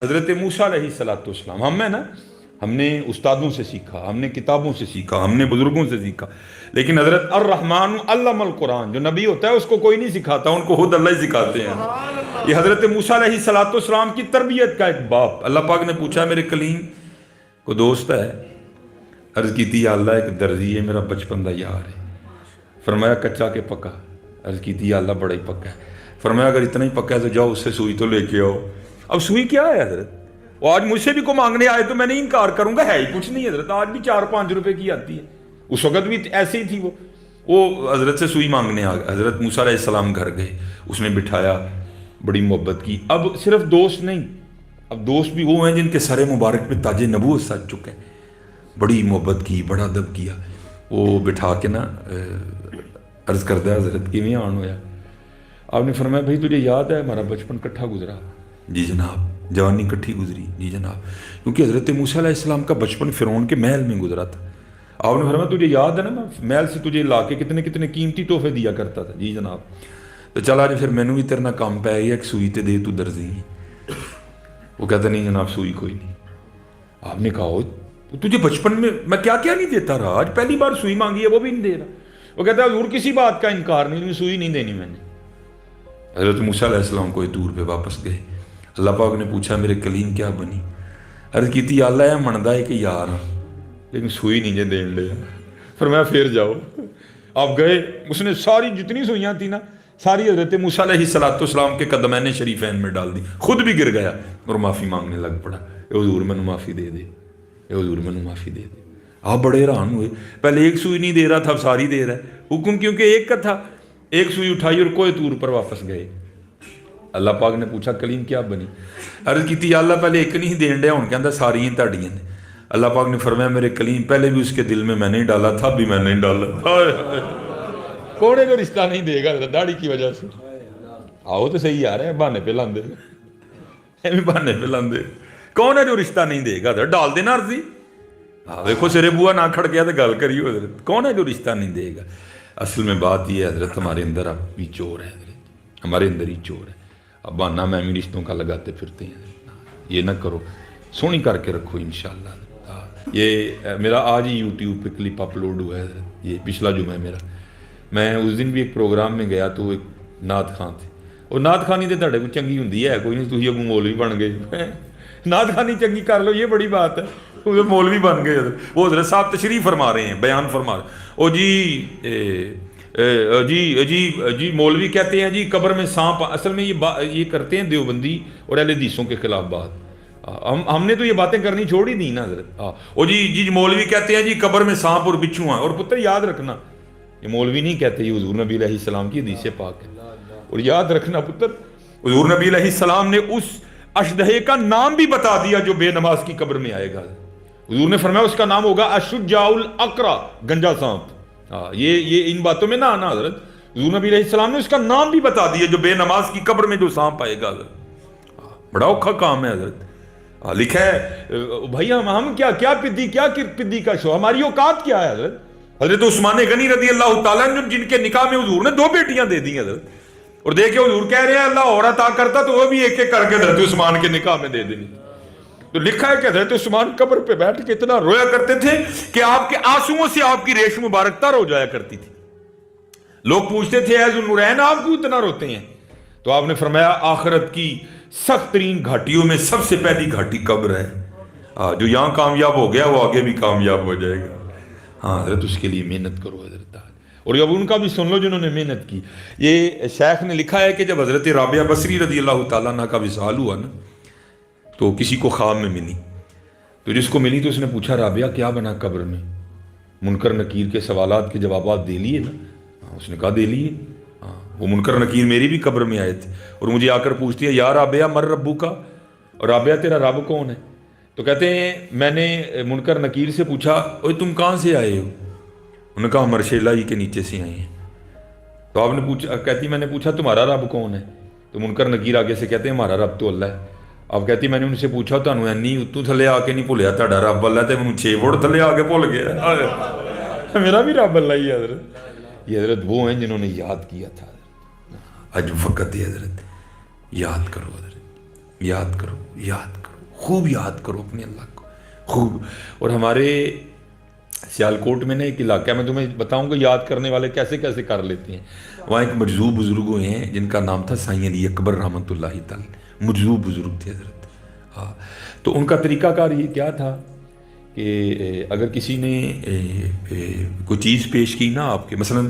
حضرت موسیٰ علیہ السلام ہم ہیں نا، ہم نے استادوں سے سیکھا، ہم نے کتابوں سے سیکھا، ہم نے بزرگوں سے سیکھا، لیکن حضرت الرحمن علم القرآن، جو نبی ہوتا ہے اس کو کوئی نہیں سکھاتا، ان کو خود اللہ ہی سکھاتے ہیں۔ یہ حضرت موسیٰ علیہ السلام کی تربیت کا ایک باپ، اللہ پاک نے پوچھا میرے کلیم کو دوست ہے، عرض کی تھی یا اللہ ایک درزی ہے میرا بچپن دا یار ہے، فرمایا کچا کے پکا، عرض کی تھی یا اللہ بڑا ہی پکا ہے، فرمایا اگر اتنا ہی پکا ہے تو جاؤ اس سے سوئی تو لے کے آؤ۔ اب سوئی کیا ہے حضرت؟ وہ آج مجھ سے بھی کو مانگنے آئے تو میں نہیں انکار کروں گا، ہے ہی کچھ نہیں حضرت، آج بھی 4-5 روپے کی آتی ہے، اس وقت بھی ایسے ہی تھی۔ وہ حضرت سے سوئی مانگنے آ گئے، حضرت موسیٰ علیہ السلام گھر گئے، اس نے بٹھایا، بڑی محبت کی۔ اب صرف دوست نہیں، اب دوست بھی وہ ہیں جن کے سر مبارک پہ تاج نبوت سج چکے ہیں، بڑی محبت کی، بڑا ادب کیا۔ وہ بٹھا کے نا عرض کردہ حضرت کی میں آن ہویا، آپ نے فرمایا بھائی تجھے یاد ہے ہمارا بچپن کٹھا گزرا؟ جی جناب۔ جوانی کٹھی گزری؟ جی جناب۔ کیونکہ حضرت موسیٰ علیہ السلام کا بچپن فرعون کے محل میں گزرا تھا۔ آپ نے فرمایا تجھے یاد ہے نا میں محل سے تجھے لا کے کتنے کتنے قیمتی تحفے دیا کرتا تھا؟ جی جناب۔ تو چلا جی پھر مینوں بھی تیرے نال کام پی گیا، ایک سوئی تے دے تو درزی۔ وہ کہتا نہیں جناب سوئی کوئی نہیں۔ آپ نے کہا تجھے بچپن میں کیا کیا نہیں دیتا رہا، آج پہلی بار سوئی مانگی ہے وہ بھی نہیں دے رہا۔ وہ کہتا ہے حضور کسی بات کا انکار نہیں، سوئی نہیں دینی میں نے۔ حضرت موسیٰ علیہ السلام کوئی دور پہ واپس گئے، اللہ پاک نے پوچھا میرے کلیم کیا بنی؟ عرض کی تھی اللہ ہے مندا ہے کہ یار لیکن سوئی نہیں جے دین لے۔ فرمایا پھر جاؤ۔ آپ گئے، اس نے ساری جتنی سوئیاں تھیں نا ساری حضرت موسیٰ علیہ السلام کے قدمین شریفین میں ڈال دی، خود بھی گر گیا اور معافی مانگنے لگ پڑا، اے حضور میں نے معافی دے دے، اے حضور میں نے معافی دے دے۔ آپ بڑے حیران ہوئے، پہلے ایک سوئی نہیں دے رہا تھا اب ساری دے رہا ہے، حکم کیونکہ ایک کا تھا، ایک سوئی اٹھائی اور کوہ طور پر واپس گئے۔ اللہ پاک نے پوچھا کلیم کیا بنی؟ عرض کی تھی اللہ پہلے ایک نہیں دین ڈیا، ہوں کہندا ساری ہی تہاڈیاں نے۔ اللہ پاک نے فرمایا میرے کلیم پہلے بھی اس کے دل میں میں نہیں ڈالا تھا، بھی میں نہیں ڈالا۔ کون ہے جو رشتہ نہیں دے گا داڑھی کی وجہ سے؟ آؤ تو صحیح آ رہے ہیں، بہانے پہ لاندے، ایویں بہانے پہ لاندے۔ کون ہے جو رشتہ نہیں دے گا؟ ڈال دینا عرضی۔ دیکھو سرے بوا نہ کھڑ گیا تو گل کریو حضرت، کون ہے جو رشتہ نہیں دے گا؟ اصل میں بات یہ ہے حضرت ہمارے اندر اب بھی چور ہے حضرت، ہمارے اندر ہی چور ہے۔ اب بہانہ میں بھی رشتوں کا لگاتے پھرتے ہیں، یہ نہ کرو، سونی کر کے رکھو انشاءاللہ۔ یہ میرا آج ہی یوٹیوب پہ کلپ اپلوڈ ہوا ہے، یہ پچھلا جمعہ ہے میرا۔ میں اس دن بھی ایک پروگرام میں گیا تو ایک نعت خان تھے، اور نعت خانی تو تھوڑے کو چنگی ہوندی ہے کوئی نہیں، تھی اگوں مولوی بن گئے، نعت خانی چنگی کر لو یہ بڑی بات ہے، مولوی بن گئے۔ وہ حضرت صاحب تشریف فرما رہے ہیں، بیان فرما رہے ہیں، او جی مولوی کہتے ہیں جی قبر میں سانپ، اصل میں یہ کرتے ہیں دیوبندی اور اہل حدیثوں کے خلاف بات، ہم نے تو یہ باتیں کرنی چھوڑ ہی دی نا حضرت۔ او جی مولوی کہتے ہیں جی قبر میں سانپ اور بچھو ہیں، اور پتر یاد رکھنا یہ مولوی نہیں کہتے، یہ حضور نبی علیہ السلام کی حدیث پاک ہے، اور یاد رکھنا پتر حضور نبی علیہ السلام نے اس اشدہے کا نام بھی بتا دیا جو بے نماز کی قبر میں آئے گا۔ حضور نے فرمایا اس کا نام ہوگا اشجاع الاقرع، گنجا سانپ۔ یہ ان باتوں میں نہ آنا حضرت، حضور نبی علیہ السلام نے اس کا نام بھی بتا دیا جو بے نماز کی قبر میں جو سانپ آئے گا حضرت۔ بڑا اوکھا کام ہے حضرت، لکھا ہے بھائی ہم کیا پدی کا شو، ہماری اوقات کیا ہے حضرت۔ حضرت عثمان غنی رضی اللہ تعالیٰ عنہ جن کے نکاح میں حضور نے 2 بیٹیاں دے دی حضرت، اور دیکھیں حضور کہہ رہے ہیں اللہ اور عطا کرتا تو وہ بھی ایک ایک کر کے حضرت عثمان کے نکاح میں دے دینی۔ تو لکھا ہے کہ حضرت عثمان قبر پہ بیٹھ کے اتنا رویا کرتے تھے کہ آپ کے آنسوؤں سے آپ کی ریش مبارک تر ہو جایا کرتی تھی۔ لوگ پوچھتے تھے اے ذوالنورین آپ کیوں اتنا روتے ہیں؟ تو آپ نے فرمایا آخرت کی سخت ترین گھاٹیوں میں سب سے پہلی گھاٹی قبر ہے، جو یہاں کامیاب ہو گیا وہ آگے بھی کامیاب ہو جائے گا۔ ہاں حضرت اس کے لیے محنت کرو حضرت، اور اب ان کا بھی سن لو جنہوں نے محنت کی۔ یہ شیخ نے لکھا ہے کہ جب حضرت رابعہ بصری رضی اللہ تعالیٰ عنہ کا وصال ہوا نا تو کسی کو خواب میں ملی، تو جس کو ملی تو اس نے پوچھا رابعہ کیا بنا قبر میں؟ منکر نکیر کے سوالات کے جوابات دے لیے نا؟ اس نے کہا دے لیے۔ وہ منکر نکیر میری بھی قبر میں آئے تھے اور مجھے آ کر پوچھتی ہے یا رابعہ مر ربو کا، اور رابعہ تیرا رب کون ہے؟ تو کہتے ہیں میں نے منکر نکیر سے پوچھا اوے تم کہاں سے آئے ہو؟ انہوں نے کہا ہم عرش الہی کے نیچے سے آئے ہیں۔ تو آپ نے پوچھا، کہتی میں نے پوچھا تمہارا رب کون ہے؟ تو منکر نکیر آگے سے کہتے ہیں ہمارا رب تو اللہ ہے۔ اب کہتی میں نے ان سے پوچھا تانوں اینی اتوں تھلے آ کے نہیں بھولیا تہاڈا رب اللہ تے مینوں 6 فٹ تھلے آ کے بھول گیا، میرا بھی رب اللہ ہی ہے حضرت۔ یہ حضرت وہ ہیں جنہوں نے یاد کیا تھا، آج وقت ہے حضرت، یاد کرو حضرت، یاد کرو، یاد کرو۔ خوب یاد کرو اپنے اللہ کو خوب. اور ہمارے سیالکوٹ میں نا ایک علاقہ میں تمہیں بتاؤں گا یاد کرنے والے کیسے کیسے کر لیتے ہیں. وہاں ایک مجذوب بزرگ ہوئے ہیں جن کا نام تھا سائیں علی اکبر رحمۃ اللہ تعالی. مجذوب بزرگ تھے حضرت. ہاں تو ان کا طریقہ کار یہ کیا تھا کہ اگر کسی نے کوئی چیز پیش کی نا آپ کے، مثلا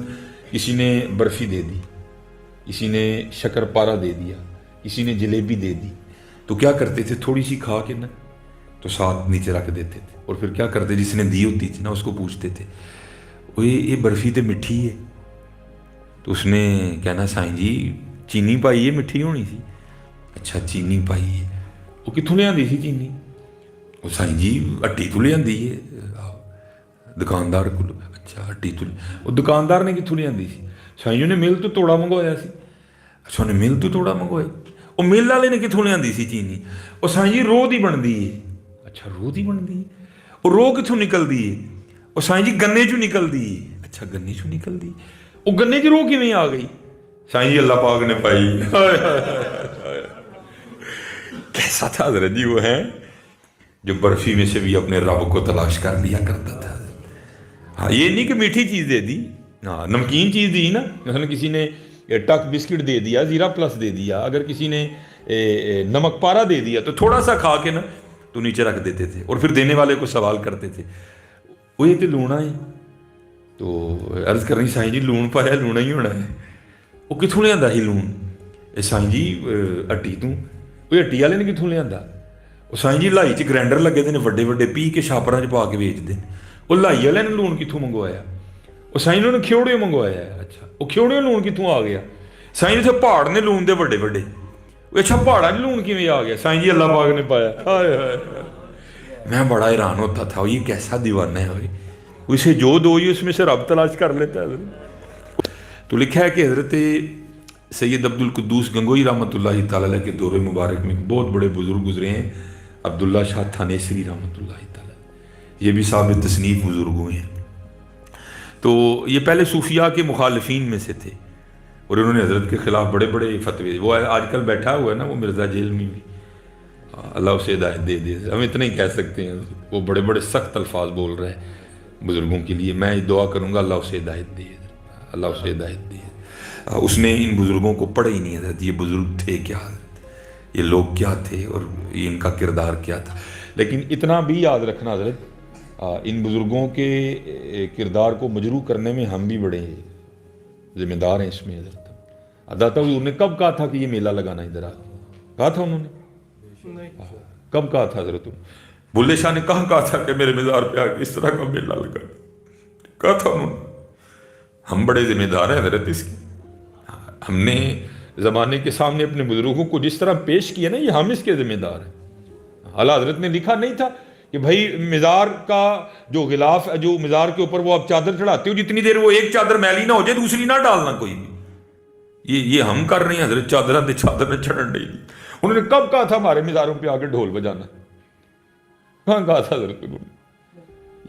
کسی نے برفی دے دی، کسی نے شکر پارا دے دیا، کسی نے جلیبی دے دی، تو کیا کرتے تھے تھوڑی سی کھا کے نا تو ساتھ نیچے رکھ دیتے تھے. اور پھر کیا کرتے جس نے دی ہوتی تھی نا اس کو پوچھتے تھے وہ یہ برفی تو مٹھی ہے. تو اس نے کہنا سائیں جی چینی پائی ہے مٹھی ہونی سی. اچھا چینی پائی ہے، وہ کتوں لے آندی سی چینی؟ وہ سائیں جی ہٹی تو لے آندی ہے دکاندار کو. اچھا ہٹی تو وہ دکاندار نے کتوں لے آندی سی؟ سائیں نے مل تو توڑا منگوایا سی. اچھا انہیں مل تو توڑا منگوایا. وہ مل والے نے کتوں لے آندی سی چینی؟ وہ سائیں جی روہ دی بنتی ہے. اچھا روہ دی بنتی ہے. وہ روہ کتوں نکلتی ہے؟ وہ سائیں جی گنے چوں نکلتی ہے. اچھا گنے چوں نکلتی. وہ گنے چ روہ کیویں آ گئی؟ سائیں جی اللہ پاک نے پائی. کیسا تھا حضرت جی وہ ہیں جو برفی میں سے بھی اپنے رب کو تلاش کر لیا کرتا تھا. ہاں یہ نہیں کہ میٹھی چیز دے دی، ہاں نمکین چیز دی نا، مثلا کسی نے ٹک بسکٹ دے دیا، زیرہ پلس دے دیا، اگر کسی نے نمک پارا دے دیا تو تھوڑا سا کھا کے نا تو نیچے رکھ دیتے تھے. اور پھر دینے والے کو سوال کرتے تھے وہ یہ تو لونا ہے. تو عرض کرنی سائیں جی لون پایا لونا ہی ہونا ہے. وہ کتوں لے آندا ہی لون؟ اے سائیں جی ہٹی تو. وہ ہٹی والے نے کتوں لے آندا؟ وہ سائیں جی لائی چ گرائنڈر لگے دے نے وڈے وڈے پی کے چھاپراں چ پا کے ویچتے ہیں. وہ لائی والے نے لون کتوں منگوایا؟ وہ سائیں نے کھیوڑے منگوایا ہے. اچھا وہ کھیوڑے لون کتوں آ گیا؟ سائیں اتنے پہاڑ نے لون دے وڈے وڈے. اچھا پہاڑا چ لون کیویں آ گیا؟ سائیں جی اللہ پاک نے پایا. ہائے ہائے میں بڑا حیران ہوتا تھا یہ کیسا دیوانہ ہے. اسے جو دو ہی اس میں سے رب تلاش کر لیتا ہے. تو لکھا ہے کہ حضرت سید عبد القدوس گنگوئی رحمۃ اللہ تعالی علیہ کے دور مبارک میں بہت بڑے بزرگ گزرے ہیں، عبداللہ شاہ تھانیسری رحمۃ اللہ تعالی، یہ بھی صاحب تصنیف بزرگ ہوئے ہیں. تو یہ پہلے صوفیاء کے مخالفین میں سے تھے اور انہوں نے حضرت کے خلاف بڑے بڑے فتوے. وہ آج کل بیٹھا ہوا ہے نا وہ مرزا جیل میں بھی، اللہ اسے ہدایت دے دے. ہم اتنا ہی کہہ سکتے ہیں وہ بڑے بڑے سخت الفاظ بول رہے ہیں بزرگوں کے لیے. میں دعا کروں گا اللہ اسے ہدایت دے، اللہ اسے ہدایت دے. اس نے ان بزرگوں کو پڑھا ہی نہیں حضرت یہ بزرگ تھے کیا، یہ لوگ کیا تھے اور یہ ان کا کردار کیا تھا. لیکن اتنا بھی یاد رکھنا حضرت ان بزرگوں کے کردار کو مجروح کرنے میں ہم بھی بڑے ذمہ دار ہیں اس میں. حضرت داتا حضور نے کب کہا تھا کہ یہ میلہ لگانا ادھر آ؟ کہا تھا انہوں نے؟ کب کہا تھا حضرت؟ بلے شاہ نے کہا تھا کہ میرے مزار پہ آ کے اس طرح کا میلہ لگا؟ کہا تھا انہوں نے. ہم بڑے ذمہ دار ہیں حضرت اس کی. ہم نے زمانے کے سامنے اپنے بزرگوں کو جس طرح پیش کیا نا یہ ہم اس کے ذمہ دار ہیں. اعلیٰ حضرت نے لکھا نہیں تھا کہ بھائی مزار کا جو غلاف جو مزار کے اوپر وہ آپ چادر چڑھاتے ہو جتنی دیر وہ ایک چادر میلی نہ ہو جائے دوسری نہ ڈالنا کوئی بھی. یہ ہم کر رہے ہیں حضرت. چادر نے چڑھن نہیں دی. انہوں نے کب کہا تھا ہمارے مزاروں پہ آ کے ڈھول بجانا؟ کہاں کہا تھا حضرت انہوں نے؟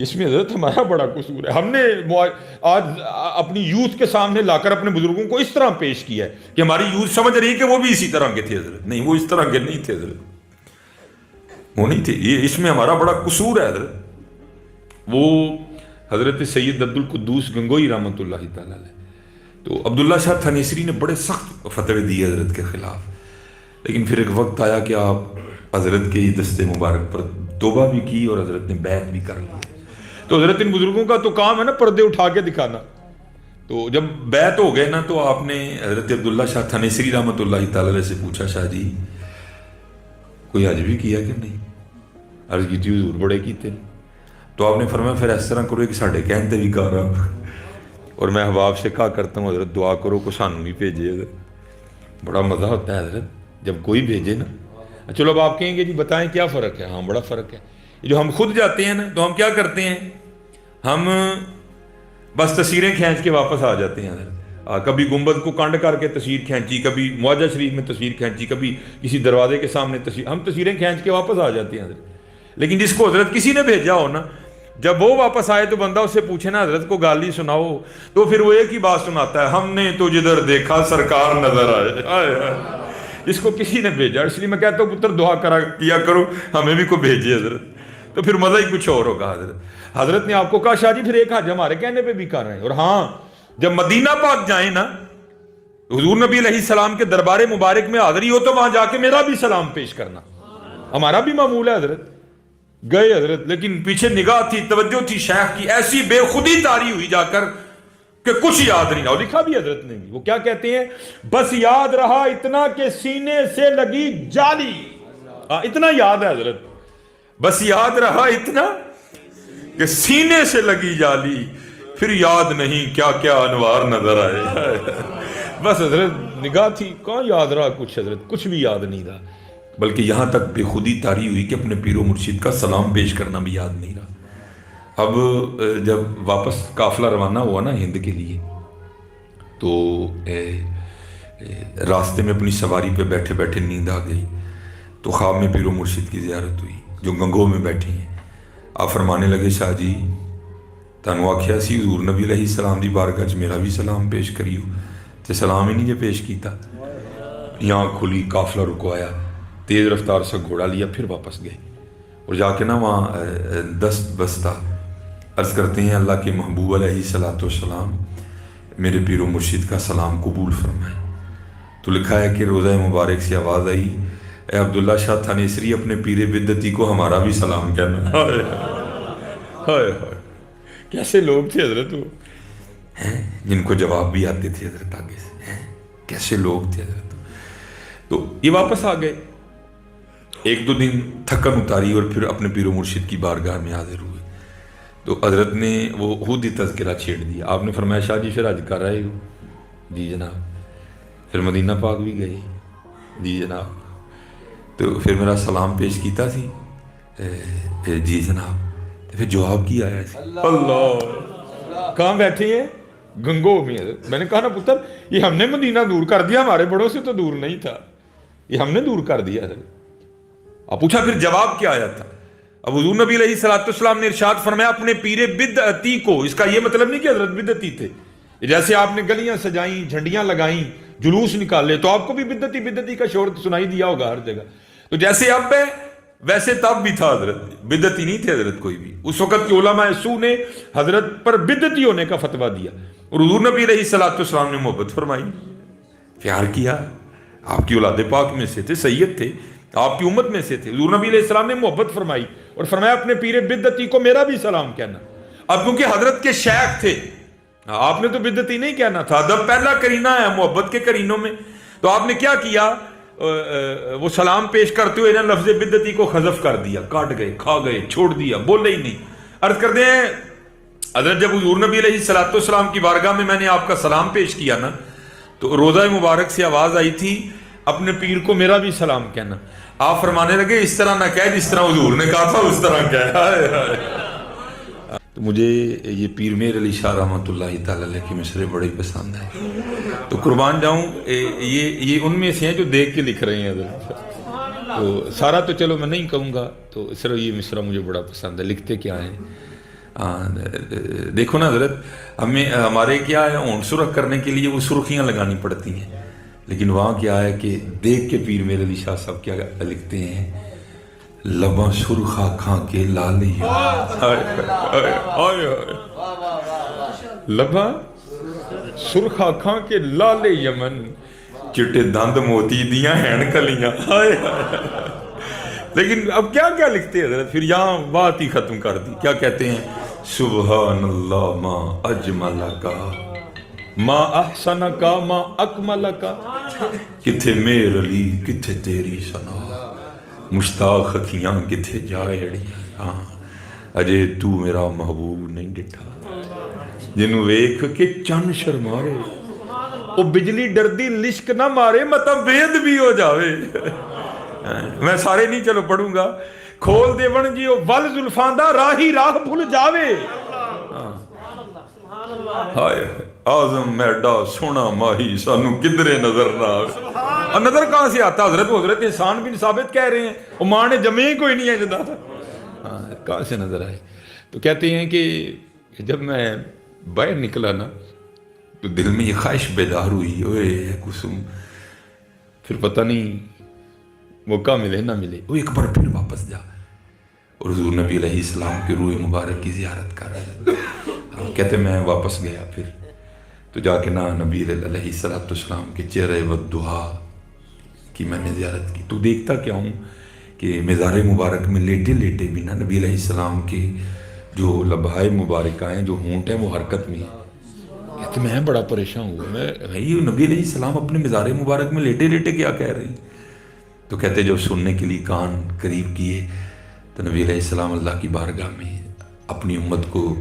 اس میں حضرت ہمارا بڑا قصور ہے. ہم نے آج اپنی یوتھ کے سامنے لا کر اپنے بزرگوں کو اس طرح پیش کیا ہے کہ ہماری یوتھ سمجھ رہی ہے کہ وہ بھی اسی طرح کے تھے حضرت. نہیں وہ اس طرح کے نہیں تھے حضرت، وہ نہیں تھے. یہ اس میں ہمارا بڑا قصور ہے حضرت. وہ حضرت سید عبد القدوس گنگوئی رحمۃ اللہ تعالی علیہ تو عبداللہ شاہ تھانیسری نے بڑے سخت فتوے دیے حضرت کے خلاف. لیکن پھر ایک وقت آیا کہ آپ حضرت کے دستے مبارک پر توبہ بھی کی اور حضرت نے بیعت بھی کر لی. تو حضرت ان بزرگوں کا تو کام ہے نا پردے اٹھا کے دکھانا. تو جب بیعت ہو گئے نا تو آپ نے حضرت عبداللہ شاہ تھانیسری رحمۃ اللہ تعالی علیہ سے پوچھا شاہ جی کوئی حج بھی کیا کہ نہیں؟ عرض کی تھی حضور بڑے کیتے. تو آپ نے فرمایا پھر اس طرح کرو کہ ساڈے کہن تے بھی کر رہا. اور میں احباب سے کہا کرتا ہوں حضرت دعا کرو کو سانوں بھی بھیجے حضرت. بڑا مزہ ہوتا ہے حضرت جب کوئی بھیجے نا. چلو اب آپ کہیں گے جی بتائیں کیا فرق ہے؟ ہاں بڑا فرق ہے. جو ہم خود جاتے ہیں نا تو ہم کیا کرتے ہیں؟ ہم بس تصویریں کھینچ کے واپس آ جاتے ہیں حضرت. کبھی گنبد کو کنڈ کر کے تصویر کھینچی، کبھی معاہدہ شریف میں تصویر کھینچی، کبھی کسی دروازے کے سامنے تصویر. ہم تصویریں کھینچ کے واپس آ جاتے ہیں حضرت. لیکن جس کو حضرت کسی نے بھیجا ہو نا جب وہ واپس آئے تو بندہ اس سے پوچھے نا حضرت کو گالی سناؤ تو پھر وہ ایک ہی بات سناتا ہے ہم نے تو جدھر دیکھا سرکار نظر آئے. جس کو کسی نے بھیجا. اس لیے میں کہتا ہوں پتر دعا کیا کرو ہمیں بھی کوئی بھیجے حضرت, تو پھر مزہ ہی کچھ اور ہوگا. حضرت نے آپ کو کہا شاہ جی پھر ایک حج ہمارے کہنے پہ بھی کر رہے ہیں. اور ہاں جب مدینہ پاک جائیں نا, حضور نبی علیہ السلام کے دربار مبارک میں حاضری ہو تو وہاں جا کے میرا بھی سلام پیش کرنا, ہمارا بھی معمول ہے. حضرت گئے حضرت, لیکن پیچھے نگاہ تھی, توجہ تھی شیخ کی, ایسی بے خودی طاری ہوئی جا کر کہ کچھ یاد نہیں رہا. اور لکھا بھی حضرت نے بھی, وہ کیا کہتے ہیں, بس یاد رہا اتنا کہ سینے سے لگی جالی. اتنا یاد ہے حضرت, بس یاد رہا اتنا کہ سینے سے لگی جالی, پھر یاد نہیں کیا کیا انوار نظر آئے. بس حضرت نگاہ تھی, کہاں یاد رہا کچھ حضرت, کچھ بھی یاد نہیں رہا, بلکہ یہاں تک بے خودی طاری ہوئی کہ اپنے پیر و مرشد کا سلام پیش کرنا بھی یاد نہیں رہا. اب جب واپس قافلہ روانہ ہوا نا ہند کے لیے, تو راستے میں اپنی سواری پہ بیٹھے بیٹھے نیند آ گئی. تو خواب میں پیر و مرشد کی زیارت ہوئی جو گنگو میں بیٹھی ہیں. آپ فرمانے لگے شاہ جی تانوں آکھیا سی حضور نبی علیہ السلام دی بارگاہ چ میرا بھی سلام پیش کریو, تے سلام ہی نہیں جے پیش کیتا. یہاں کھلی, قافلہ رکوایا, تیز رفتار سے گھوڑا لیا, پھر واپس گئے. اور جا کے نا وہاں دست بستہ عرض کرتے ہیں اللہ کے محبوب علیہ الصلوۃ والسلام میرے پیر و مرشد کا سلام قبول فرمائے. تو لکھا ہے کہ روزہ مبارک سے آواز آئی, اے عبداللہ شاہ تھانیسری اپنے پیر بدعتی کو ہمارا بھی سلام کہنا. ہائے ہائے کیسے لوگ تھے حضرت وہ, جن کو جواب بھی آتے تھے حضرت آگے سے, کیسے لوگ تھے حضرت. تو یہ واپس آ گئے, ایک دو دن تھکن اتاری اور پھر اپنے پیر و مرشد کی بارگاہ میں حاضر ہوئے. تو حضرت نے وہ خود ہی تذکرہ چھیڑ دیا. آپ نے فرمایا شاہ جی پھر حج کر رہے ہو؟ جی جناب. پھر مدینہ پاک بھی گئے؟ جی جناب. تو پھر میرا سلام پیش کیتا سی؟ جی جناب. پھر جواب کی آیا سی؟ اللہ. کہاں بیٹھے ہیں؟ گنگو میں. میں نے کہا نا پتر یہ ہم نے مدینہ دور کر دیا, ہمارے بڑوں سے تو دور نہیں تھا, یہ ہم نے دور کر دیا. آپ پوچھا پھر جواب کیا آیا تھا؟ اب حضور نبی علیہ الصلوۃ والسلام نے ارشاد فرمایا اپنے پیر بدعتی کو. اس کا یہ مطلب نہیں کہ حضرت بدعتی تھے. جیسے آپ نے گلیاں سجائیں, جھنڈیاں لگائیں, جلوس نکالے, تو آپ کو بھی بدعتی بدعتی کا شور سنائی دیا ہوگا ہر جگہ. تو جیسے اب ہے ویسے تب بھی تھا حضرت, بدعتی نہیں تھے حضرت کوئی بھی. اس وقت کے علماء سو نے حضرت پر بدعتی ہونے کا فتویٰ دیا, اور حضور نبی علیہ الصلوۃ والسلام نے محبت فرمائی, پیار کیا. آپ کی اولاد پاک میں سے تھے, سید تھے, آپ کی امت میں سے تھے. حضور نبی علیہ السلام نے محبت فرمائی اور فرمایا اپنے پیر بدعتی کو میرا بھی سلام کہنا. اب کیونکہ حضرت کے شیخ تھے, آپ نے تو بدعتی نہیں کہنا تھا, ادب پہلا کرینہ ہے محبت کے کرینوں میں. تو آپ نے کیا کیا, وہ سلام پیش کرتے ہوئے لفظ بدعتی کو حذف کر دیا, کاٹ گئے, کھا گئے, چھوڑ دیا, بولے ہی نہیں. عرض کرتے ہیں حضرت جب حضور نبی علیہ الصلوۃ والسلام کی بارگاہ میں نے آپ کا سلام پیش کیا نا, تو روزہ مبارک سے آواز آئی تھی اپنے پیر کو میرا بھی سلام کہنا. آپ فرمانے لگے اس طرح نہ کہہ جس طرح حضور نے کہا تھا اس طرح کہہ. تو مجھے یہ پیر میر علی شاہ رحمۃ اللہ تعالی علیہ کے مصرے بڑے پسند ہیں, تو قربان جاؤں یہ ان میں سے ہیں جو دیکھ کے لکھ رہے ہیں حضرت. تو سارا تو چلو میں نہیں کہوں گا, تو صرف یہ مصرع مجھے بڑا پسند ہے. لکھتے کیا ہیں, دیکھو نا حضرت, ہمارے کیا ہے اونٹ سرخ کرنے کے لیے وہ سرخیاں لگانی پڑتی ہیں, لیکن وہاں کیا ہے کہ دیکھ کے پیر میرے علی شاہ صاحب کیا لکھتے ہیں, لباں سرخ آنکھاں کے لال لباں سرخ آنکھاں کے لال یمن, چٹے دند موتی دیاں ہین کلیاں. لیکن اب کیا کیا لکھتے ہیں حضرت, پھر یہاں بات ہی ختم کر دی. کیا کہتے ہیں, سبحان اللہ ما اجمل کا ما احسن کا ما اکمل کا, کتھے میر علی کتھے تیری سنا, مشتاق اکھیاں کتھے جائڑی, ہاں اجے تو میرا محبوب نہیں ڈٹھا, جنوں ویکھ کے چن شرمارے, او بجلی ڈردی لشک نہ مارے, مطلب وید بھی ہو جاوے. میں سارے نہیں چلو پڑھوں گا. کھول دے ون جی او ول زلفاں دا راہی راہ بھول جاوے. ہائے اعظم میڈا سونا ماہی سانو کدرے نظر نہ آوے. نظر کہاں سے آتا حضرت, حضرت احسان بن ثابت کہہ رہے ہیں, وہ ماں نے جمے ہی کوئی نہیں ہے جدا تھا, کہاں سے نظر آئے. تو کہتے ہیں کہ جب میں باہر نکلا نا, تو دل میں یہ خواہش بیدار ہوئی, اوے کسم پھر پتہ نہیں موقع ملے نہ ملے، وہ ایک بار پھر واپس جا اور حضور نبی علیہ السلام کی روح مبارک کی زیارت کر رہے ہیں۔ کہتے میں واپس گیا پھر تو جا کے نبی علیہ السلام کے چہرے والضحیٰ کی میں نے زیارت کی، تو دیکھتا کیا ہوں کہ مزار مبارک میں لیٹے لیٹے بھی نبی علیہ السلام کے جو لبہائے مبارکہ ہیں، جو ہونٹ ہیں، وہ حرکت میں ہیں۔ کہتے میں بڑا پریشان ہوا، بھائی نبی علیہ السلام اپنے مزار مبارک میں لیٹے لیٹے کیا کہہ رہے ہیں؟ تو کہتے جب سننے کے لیے کان قریب کیے تو نبی علیہ السلام اللہ کی بارگاہ میں اپنی امت کو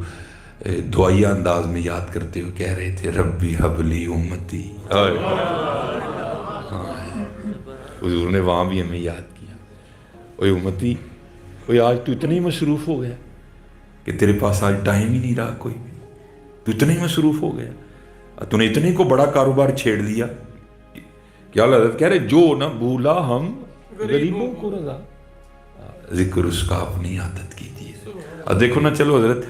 دعائیہ انداز میں یاد کرتے ہوئے کہہ رہے تھے، ربی حب لی امتی۔ حضور نے وہاں بھی ہمیں یاد کیا، اوے امتی، اوے آج تو اتنا ہی مصروف ہو گیا کہ تیرے پاس آج ٹائم ہی نہیں رہا کوئی بھی، تو اتنا ہی مصروف ہو گیا، تو نے اتنے کو بڑا کاروبار چھیڑ دیا۔ کیا حضرت کہہ رہے جو نہ بھولا ہم غریبوں کو رضا، ذکر اس کا اپنی عادت کیجیے۔ اب دیکھو نا، چلو حضرت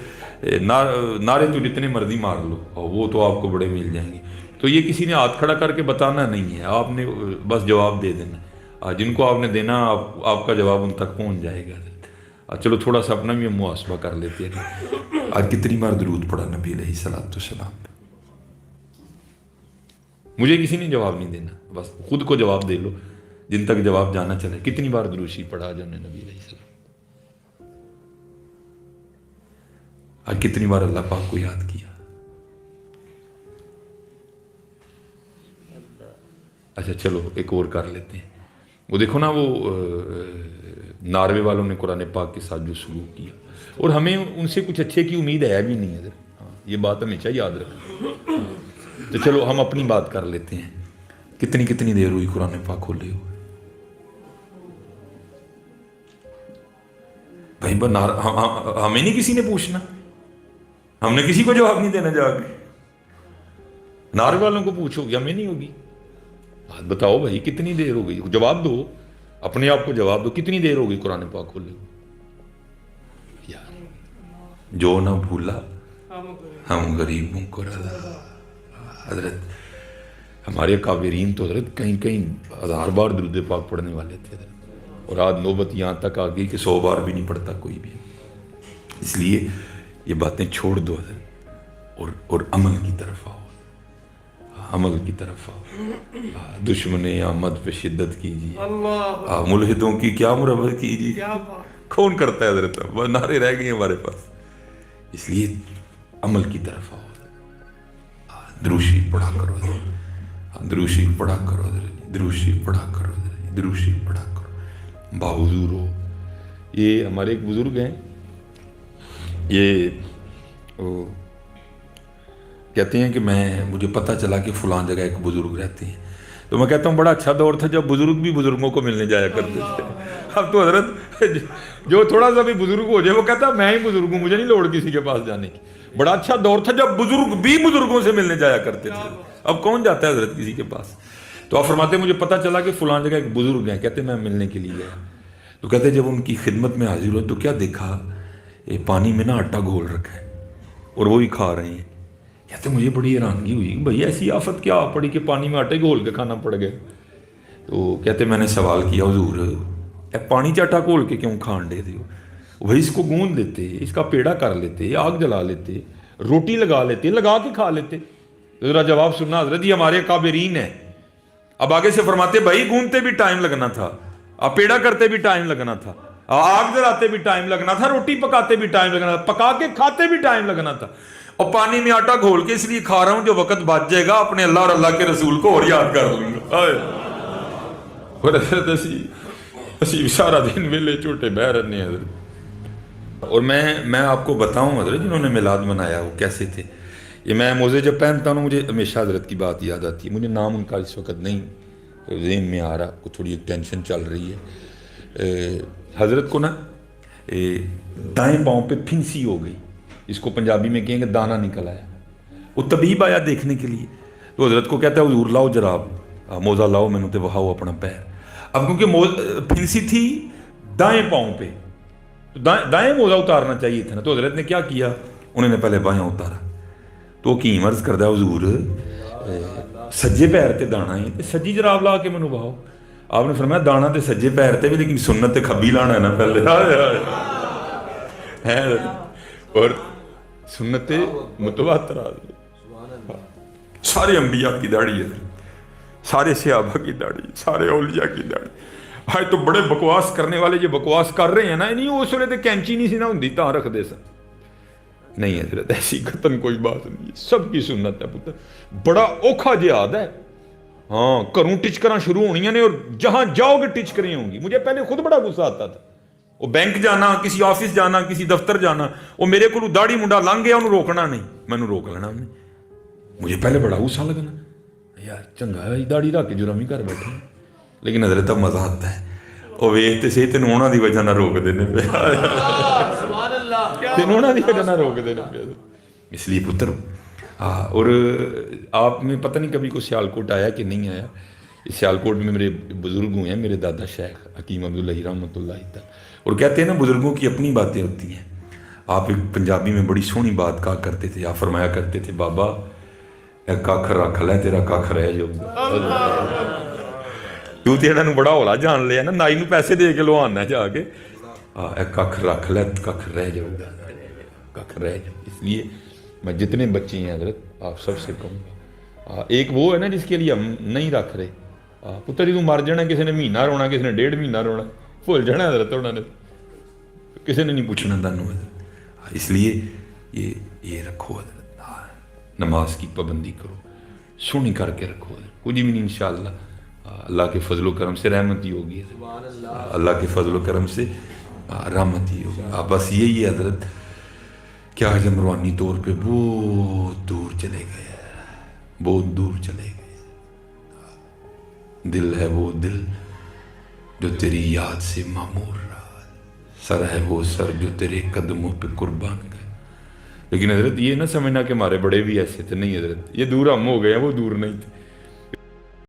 نعرے تو جتنے مرضی مار لو اور وہ تو آپ کو بڑے مل جائیں گے، تو یہ کسی نے ہاتھ کھڑا کر کے بتانا نہیں ہے، آپ نے بس جواب دے دینا، جن کو آپ نے دینا آپ کا جواب ان تک پہنچ جائے گا۔ چلو تھوڑا سا اپنا بھی ہم محاسبہ کر لیتے ہیں، آج کتنی بار درود پڑھا نبی علیہ السلام پہ؟ مجھے کسی نے جواب نہیں دینا، بس خود کو جواب دے لو، جن تک جواب جانا چلے، کتنی بار درود شریف پڑھا جو نے نبی علیہ السلام؟ آج کتنی بار اللہ پاک کو یاد کیا؟ اچھا چلو ایک اور کر لیتے ہیں، وہ دیکھو نا، وہ ناروے والوں نے قرآن پاک کے ساتھ جو سلوک کیا، اور ہمیں ان سے کچھ اچھے کی امید ہے بھی نہیں ہے، یہ بات ہمیشہ یاد رکھیں۔ تو چلو ہم اپنی بات کر لیتے ہیں، کتنی دیر ہوئی قرآن پاک کھولے ہوئے؟ بھائی ہمیں نہیں کسی نے پوچھنا، ہم نے کسی کو جواب نہیں دینا، جا کے نعرے والوں کو پوچھو گے، ہمیں نہیں ہوگی بات۔ بتاؤ بھائی کتنی دیر ہو گئی، جواب دو، اپنے آپ کو جواب دو، کتنی دیر ہو گئی قرآن پاک کھولے ہوئے؟ یار جو نہ بھولا ہم غریبوں کو رضا۔ حضرت ہمارے کابرین تو حضرت کہیں 1000 بار درود پاک پڑھنے والے تھے حضرت، اور آج نوبت یہاں تک آ گئی کہ 100 بار بھی نہیں پڑھتا کوئی بھی۔ اس لیے یہ باتیں چھوڑ دو حضرت، اور عمل کی طرف آؤ، عمل کی طرف آؤ۔ دشمن آمد پہ شدت کیجیے، ملحدوں کی کیا مربت کیجیے، کون کرتا ہے حضرت؟ وہ نعرے رہ گئے ہمارے پاس، اس لیے عمل کی طرف آؤ۔ دروشی پڑھا کرو حضرت، دروشی پڑھا کرو حضرت، دروشی پڑھا کرو حضرت، دروشی پڑھا کرو، باحضور ہو۔ یہ ہمارے ایک بزرگ ہیں، یہ کہتے ہیں کہ مجھے پتہ چلا کہ فلاں جگہ ایک بزرگ رہتے ہیں، تو میں کہتا ہوں بڑا اچھا دور تھا جب بزرگ بھی بزرگوں کو ملنے جایا کرتے تھے۔ اب تو حضرت جو تھوڑا سا بھی بزرگ ہو جائے وہ کہتا میں ہی بزرگ ہوں، مجھے نہیں لوڑ کسی کے پاس جانے کی۔ بڑا اچھا دور تھا جب بزرگ بھی بزرگوں سے ملنے جایا کرتے تھے، اب کون جاتا ہے حضرت کسی کے پاس؟ تو آپ فرماتے ہیں مجھے پتہ چلا کہ فلاں جگہ ایک بزرگ ہیں، کہتے میں ملنے کے لیے گیا، تو کہتے جب ان کی خدمت میں حاضر ہو تو کیا دیکھا، پانی میں نا آٹا گھول رکھا ہے اور وہی کھا رہے ہیں۔ کہتے مجھے بڑی حیرانگی ہوئی کہ بھئی ایسی آفت کیا پڑی کہ پانی میں آٹے گھول کے کھانا پڑ گیا؟ تو کہتے میں نے سوال کیا حضور پانی چ آٹا گھول کے کیوں کھان دے ہو؟ بھائی اس کو گوندھ لیتے، اس کا پیڑا کر لیتے، آگ جلا لیتے، روٹی لگا لیتے، لگا کے کھا لیتے۔ ذرا جواب سننا حضرت، یہ ہمارے کابرین ہیں۔ اب آگے سے فرماتے بھائی گوندھتے بھی ٹائم لگنا تھا، پیڑا کرتے بھی ٹائم لگنا تھا، آگ جلاتے بھی ٹائم لگنا تھا، روٹی پکاتے بھی ٹائم لگنا تھا، پکا کے کھاتے بھی ٹائم لگنا تھا، اور پانی میں آٹا گھول کے اس لیے کھا رہا ہوں جو وقت بچ جائے گا اپنے اللہ اور اللہ کے رسول کو اور یاد کر لوں گا۔ اسی سارا دن ویلے چھوٹے بہ رہنے حضرت۔ اور میں آپ کو بتاؤں حضرت جنہوں نے میلاد منایا وہ کیسے تھے۔ یہ میں موزے جب پہنتا ہوں مجھے ہمیشہ حضرت کی بات یاد آتی ہے، مجھے نام ان کا اس وقت نہیں ذہن میں آ رہا، کو تھوڑی ایک ٹینشن چل رہی ہے۔ حضرت کو نا دائیں پاؤں پہ پھنسی ہو گئی، اس کو پنجابی میں کہیں گے دانا نکل آیا۔ وہ طبیب آیا دیکھنے کے لیے، تو حضرت کو کہتا ہے حضور لاؤ جراب، موزہ لاؤ میں نے تے وہاؤ اپنا پیر۔ اب کیونکہ پھنسی تھی دائیں پاؤں پہ، تو دائیں موزہ اتارنا چاہیے تھا نا، تو حضرت نے کیا کیا، انہوں نے پہلے بائیں اتارا۔ تو حکیم عرض کردہ حضور سجے پیر تے دانا ہے تے سجی جراب لا کے منو بہاؤ. آپ نے فرمایا دانا تے سجے پیر تے بھی لیکن سنت تے کھبی لانا ہے نا پہلے. اور سنت متواتر. سارے انبیاء کی داڑھی ہے, سارے صحابہ کی داڑھی, سارے اولیاء کی داڑھی. ہائے تو بڑے بکواس کرنے والے جو بکواس کر رہے ہیں نا, نہیں اس ویلے تے کینچی نہیں سی نہ ہوندی تاں رکھ دے سن. نہیں حضرت ایسی قطن کوئی بات نہیں ہے, سب کی سنت ہے پتر. بڑا اوکھا جہاد ہے. ہاں گھروں ٹچکراں شروع ہونیاں نے اور جہاں جاؤ گے ٹچکریں ہوں گی. مجھے پہلے خود بڑا غصہ آتا تھا. وہ بینک جانا, کسی آفس جانا, کسی دفتر جانا, وہ میرے کو داڑھی منڈا لنگ گیا انہوں روکنا نہیں, مینوں روک لینا انہیں. مجھے پہلے بڑا غصہ لگنا یار چنگا ہے داڑھی رکھ کے جرم ہی کر بیٹھے. لیکن حضرت اب مزہ آتا ہے, وہ ویختے سے تینوں انہاں دی وجہ نہ روک دینے پہ, تینوں انہاں دی وجہ نہ روک دینے پہ. اس لیے پتر اور آپ میں پتہ نہیں کبھی کوئی سیالکوٹ آیا کہ نہیں آیا. سیالکوٹ میں میرے بزرگ ہوئے ہیں, میرے دادا شیخ حکیم عبداللہ رحمۃ اللہ تعالیٰ, اور کہتے ہیں نا بزرگوں کی اپنی باتیں ہوتی ہیں. آپ ایک پنجابی میں بڑی سونی بات کہا کرتے تھے, آپ فرمایا کرتے تھے بابا کھ رکھ لے تیرا کھ رہ جاؤ گا. تو انہوں نے بڑا ہولا جان لیا نا, نائی نو پیسے دے کے لو آنا جا کے, کھ رکھ لے کھ رہ جاؤ گا, کھ رہ جاؤ. اس لیے میں جتنے بچے ہیں حضرت آپ سب سے کہوں گا, ایک وہ ہے نا جس کے لیے ہم نہیں رکھ رہے. پتر جی تو مر جانا, کسی نے مہینہ رونا, کسی نے 1.5 مہینہ رونا, بھول جانا حضرت انہوں نے, کسی نے نہیں پوچھنا تانوں حضرت. اس لیے یہ رکھو حضرت, نماز کی پابندی کرو, سونی کر کے رکھو حضرت. کچھ بھی نہیں انشاءاللہ اللہ کے فضل و کرم سے رحمت ہی ہوگی, اللہ کے فضل و کرم سے رحمت ہی ہوگی. بس یہی ہے حضرت کہ آج ہم روحانی طور پہ بہت دور چلے گئے, بہت دور چلے گئے. دل ہے وہ دل جو تیری یاد سے معمور رہا, سر ہے وہ سر جو تیرے قدموں پہ قربان گئے. لیکن حضرت یہ نہ سمجھنا کہ ہمارے بڑے بھی ایسے تھے, نہیں حضرت, یہ دور ہم ہو گئے ہیں, وہ دور نہیں تھے.